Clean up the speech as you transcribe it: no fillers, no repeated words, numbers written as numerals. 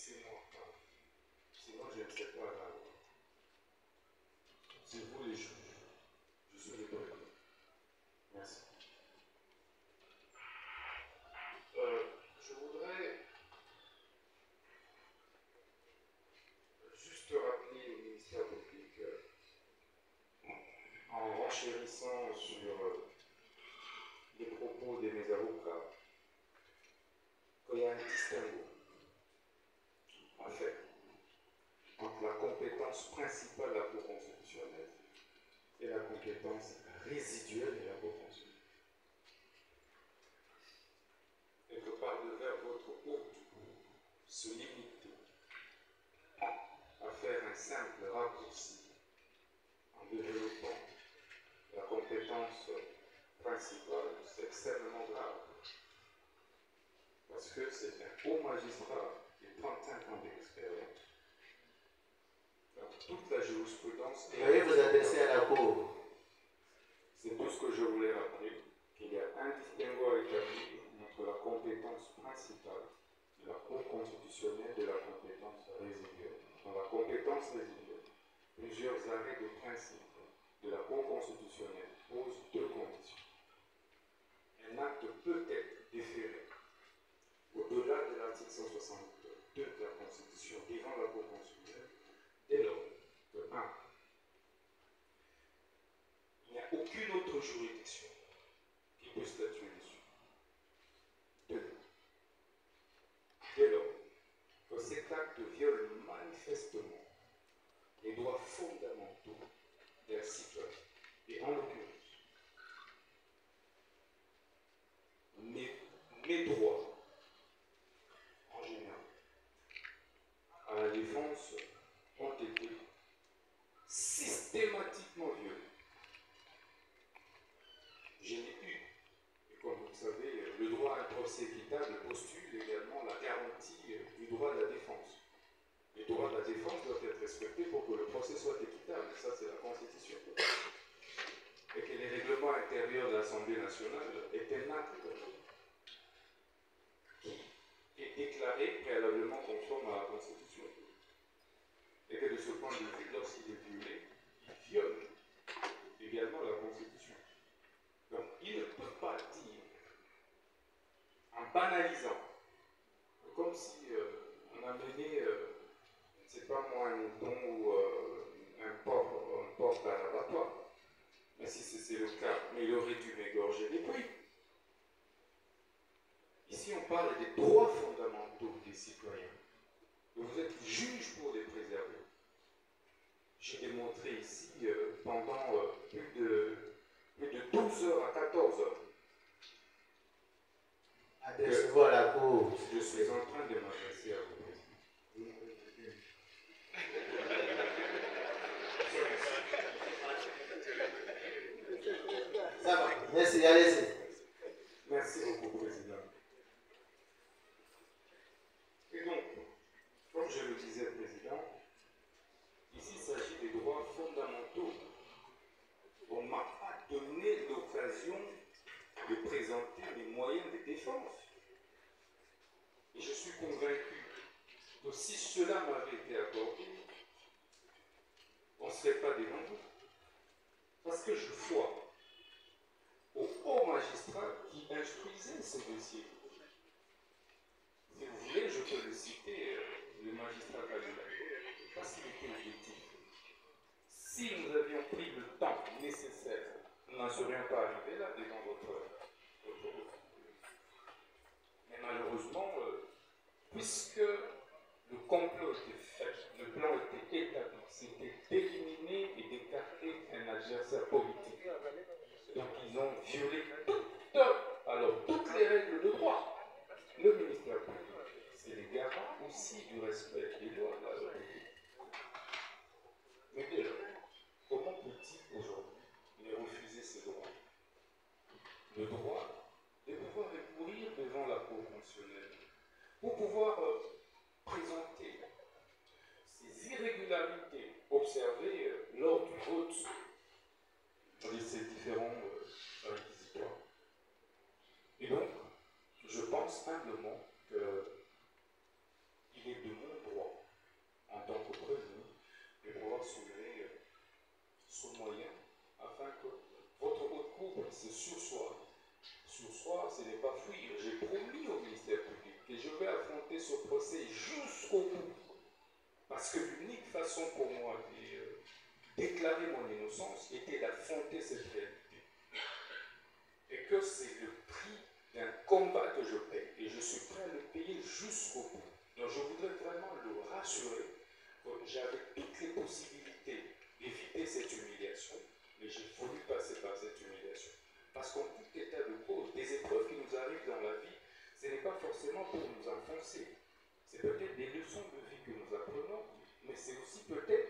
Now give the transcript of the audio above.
c'est moi. Sinon, je ne sais pas la loi. C'est vous les juges. Je suis le président. Merci. Je voudrais juste rappeler au ministère public, en renchérissant sur les propos de mes avocats, qu'il y a un distinguo, en fait, entre la compétence principale de la Cour constitutionnelle et la compétence résiduelle de la Cour constitutionnelle. Et que par-devers votre haute se limiter à faire un simple raccourci en développant la compétence principale, c'est extrêmement grave. Parce que c'est un haut magistrat de 35 ans d'expérience. Toute la jurisprudence est... Veuillez vous adresser à la Cour. C'est tout ce que je voulais rappeler, qu'il y a un distinguo à établir entre la compétence principale de la Cour constitutionnelle et de la compétence résiduelle. Dans la compétence résiduelle, plusieurs arrêts de principe de la Cour constitutionnelle posent deux conditions. Un acte peut être déféré au-delà de l'article 162 de la Constitution devant la Cour constitutionnelle dès lors que 1. Il n'y a aucune autre juridiction qui peut statuer dessus. 2. Dès lors que cet acte viole manifestement les droits fondamentaux des citoyens, et en l'occurrence, mes droits en général à la défense ont été systématiquement violés. Je n'ai eu, et comme vous le savez, le droit à un procès équitable postule également la garantie du droit de la défense. Les droits de la défense doivent être respectés pour que le procès soit équitable. Ça, c'est la Constitution. Et que les règlements intérieurs de l'Assemblée nationale est un acte qui est déclaré préalablement conforme à la Constitution. Et que de ce point de vue, lorsqu'il est violé, il viole également la Constitution. Donc, il ne peut pas dire, en banalisant, comme si on amenait, je ne sais pas moi, un mouton ou un porc à l'abattoir. Mais si c'est le cas, mais il aurait dû m'égorger les prix. Ici, on parle des droits fondamentaux des citoyens. Et vous êtes juge pour les préserver. J'ai démontré ici pendant plus de 12 heures à 14 heures. Adressez-vous à la Cour. Je suis en train de m'adresser à vous. Ça va. Merci, allez-y. Merci beaucoup, Président. Et donc, comme je le disais, Président, ici il s'agit des droits fondamentaux. On ne m'a pas donné l'occasion de présenter les moyens de défense. Et je suis convaincu que si cela m'avait été accordé, on ne serait pas devant vous. Parce que je vois au haut magistrat qui instruisait ce dossier. Si vous voulez, je peux le citer, le magistrat Kalila. Parce qu'il était objectif. Si nous avions pris le temps nécessaire, nous n'en serions pas arrivés là devant votre mais malheureusement, puisque le complot était fait, le plan était établi, c'était d'éliminer et d'écarter un adversaire politique. Donc ils ont violé toutes les règles de droit. Le ministère public, c'est les garants aussi du respect des lois de la République. Mais dès lors, comment peut-il aujourd'hui les refuser ces droits? Le droit de pouvoir recourir devant la Cour constitutionnelle pour pouvoir présenter ces irrégularités observées lors du vote de ces différents réquisitoires. Et donc, je pense humblement qu'il est de mon procès jusqu'au bout. Parce que l'unique façon pour moi de déclarer mon innocence était d'affronter cette réalité. Et que c'est le prix d'un combat que je paye. Et je suis prêt à le payer jusqu'au bout. Donc je voudrais vraiment le rassurer que j'avais toutes les possibilités d'éviter cette humiliation, mais j'ai voulu passer par cette humiliation. Parce qu'en tout état de cause, des épreuves qui nous arrivent dans la vie, ce n'est pas forcément pour nous enfoncer. C'est peut-être des leçons de vie que nous apprenons, mais c'est aussi peut-être